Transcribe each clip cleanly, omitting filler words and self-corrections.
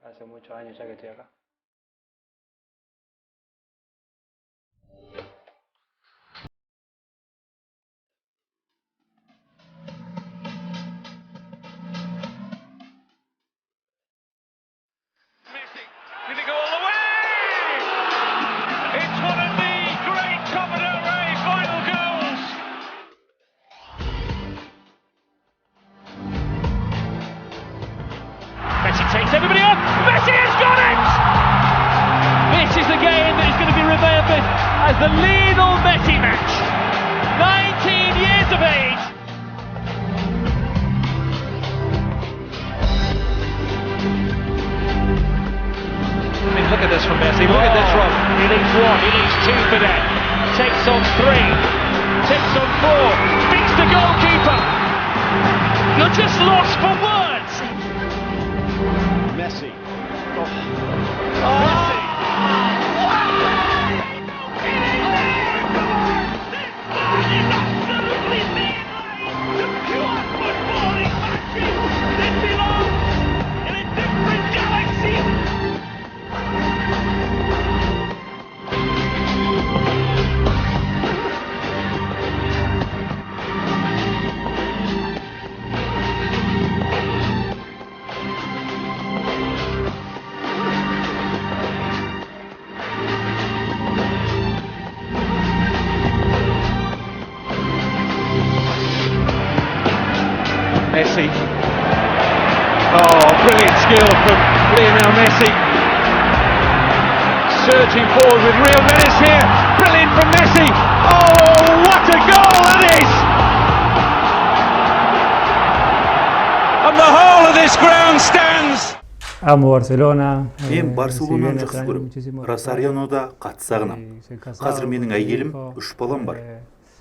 Hace muchos años ya que estoy acá. Did it go all the way? It's one of the great Copa del Rey final goals. Messi takes everybody on. Messi has got it! This is the game that is going to be remembered as the Lionel Messi match. 19 years of age. Look at this from Messi, look at this run. He needs one, he needs two for that. Takes on three, takes on four, beats the goalkeeper. You're just lost for words. Messi. Oh. Messi. Messi. Oh, brilliant skill from Lionel Messi. Surging forward with real menace here. Brilliant from Messi. Oh, what a goal that is! And the whole of this ground stands. Amo Barcelona. Мен Барселонаны жақсы көрем. Росарионода қатты сағынам. Қазір менің әйелім 3 балам бар.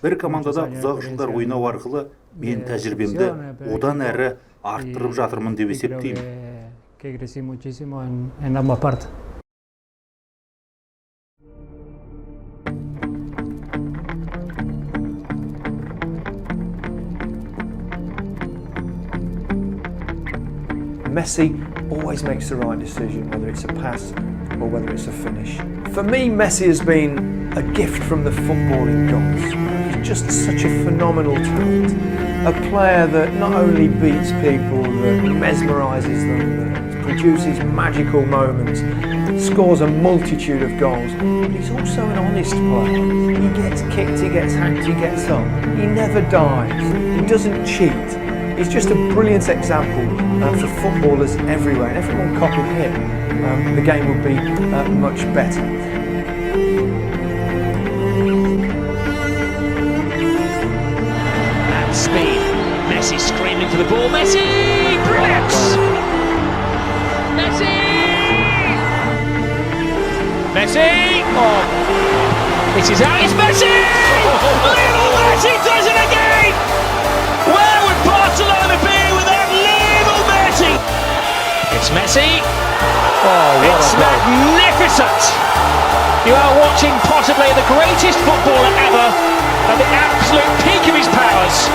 Бір командада ұзақ жылдар ойнау арқылы мен тәжірибемді одан әрі арттырып жатырмын деп есептеймін. Messi always makes the right decision, whether it's a pass or whether it's a finish. For me, Messi has been a gift from the footballing gods. He's just such a phenomenal talent. A player that not only beats people, that mesmerises them, that produces magical moments, scores a multitude of goals, but he's also an honest player. He gets kicked, he gets hacked, he gets up. He never dies. He doesn't cheat. He's just a brilliant example for footballers everywhere. And if everyone copied him, the game would be much better. At speed, Messi screaming for the ball. Messi! Brilliant! Messi! Messi! Oh! This is out, it's Messi! Lionel Messi does it again! Where would Barcelona be without Lionel Messi? It's Messi. Oh, it's magnificent. You are watching possibly the greatest footballer ever at the absolute peak of his powers.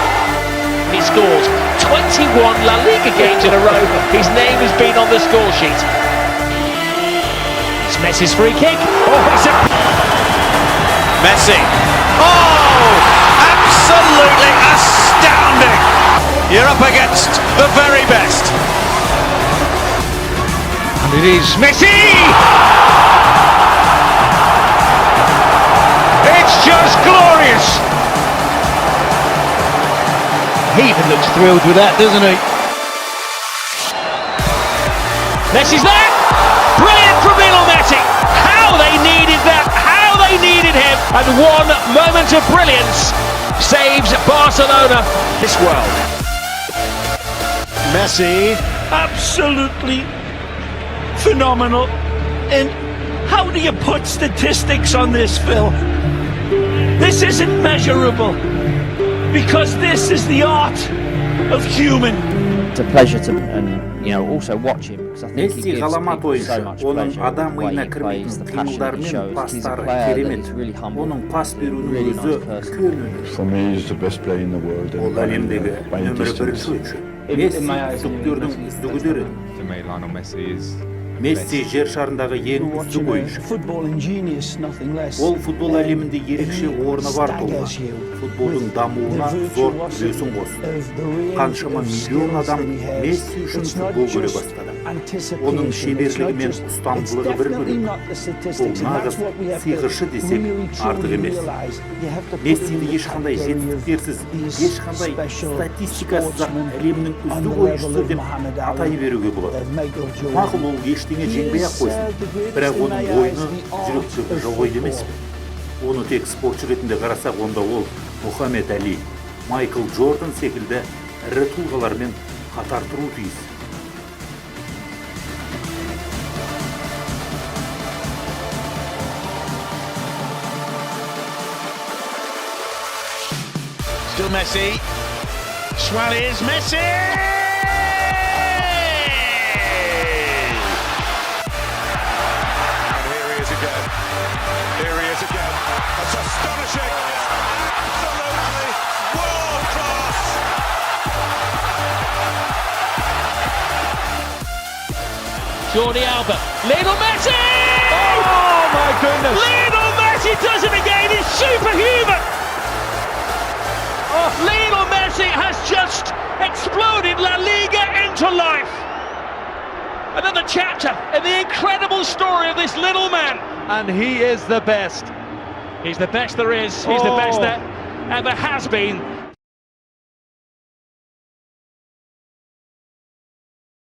He scored 21 La Liga games in a row. His name has been on the score sheet. It's Messi's free kick. Oh, it's a... Messi. Oh, absolutely astounding. You're up against the very best. And it is Messi! It's just glorious. He even looks thrilled with that, doesn't he? Messi's there! Brilliant from Lionel Messi! How they needed that! How they needed him! And one moment of brilliance saves Barcelona this world. Messi, absolutely phenomenal. And how do you put statistics on this, Phil? This isn't measurable, because this is the art of human. It's a pleasure to, and you know, also watch him, because I think he Месси gives ғаламат people so ойыншы. much Оның pleasure адам the way ойына he plays, кірмейтін the passion қимылдары he мен shows. He's a пастары player that керемет. is really humble, Оның пас беруінің really өзі nice person. үлкен өнер. For me, he's the best player in the world. Ол әлемдегі By a нөмір distance. бірінші ойыншы. Месси үздіктердің үздігі дер еді. To me, Lionel Messi is Месси жер шарындағы ең үздік ойыншы. Ол футбол әлемінде ерекше орны бар тұлға. Футболдың дамуына зор үлесін қосты. Қаншама миллион адам Месси үшін футбол көре бастады. Оның шеберлігі мен ұстамдылығы бір бөлек. Ол нағыз сиқыршы десек артық емес. Мессиді ешқандай жетістіктерсіз, ешқандай статистикасыз әлемнің үздік ойыншысы деп атай беруге болады. Мақұл, ол ештеңе жеңбей-ақ қойсын, бірақ оның ойыны жүректегі жауғайды емес пе? Оны тек спортшы ретінде қарасақ, онда ол Мұхаммед Али, Майкл Джордан секілді ірі тұлғалармен қатар тұру тиіс. Still Messi. Suarez, Messi! And here he is again. Here he is again. That's astonishing. Absolutely world class. Jordi Alba. Lionel Messi! Oh my goodness. Lionel Messi does it again. He's superhuman. Lionel Messi has just exploded La Liga into life. Another chapter in the incredible story of this little man. And he is the best. He's the best there is. He's the best that ever has been.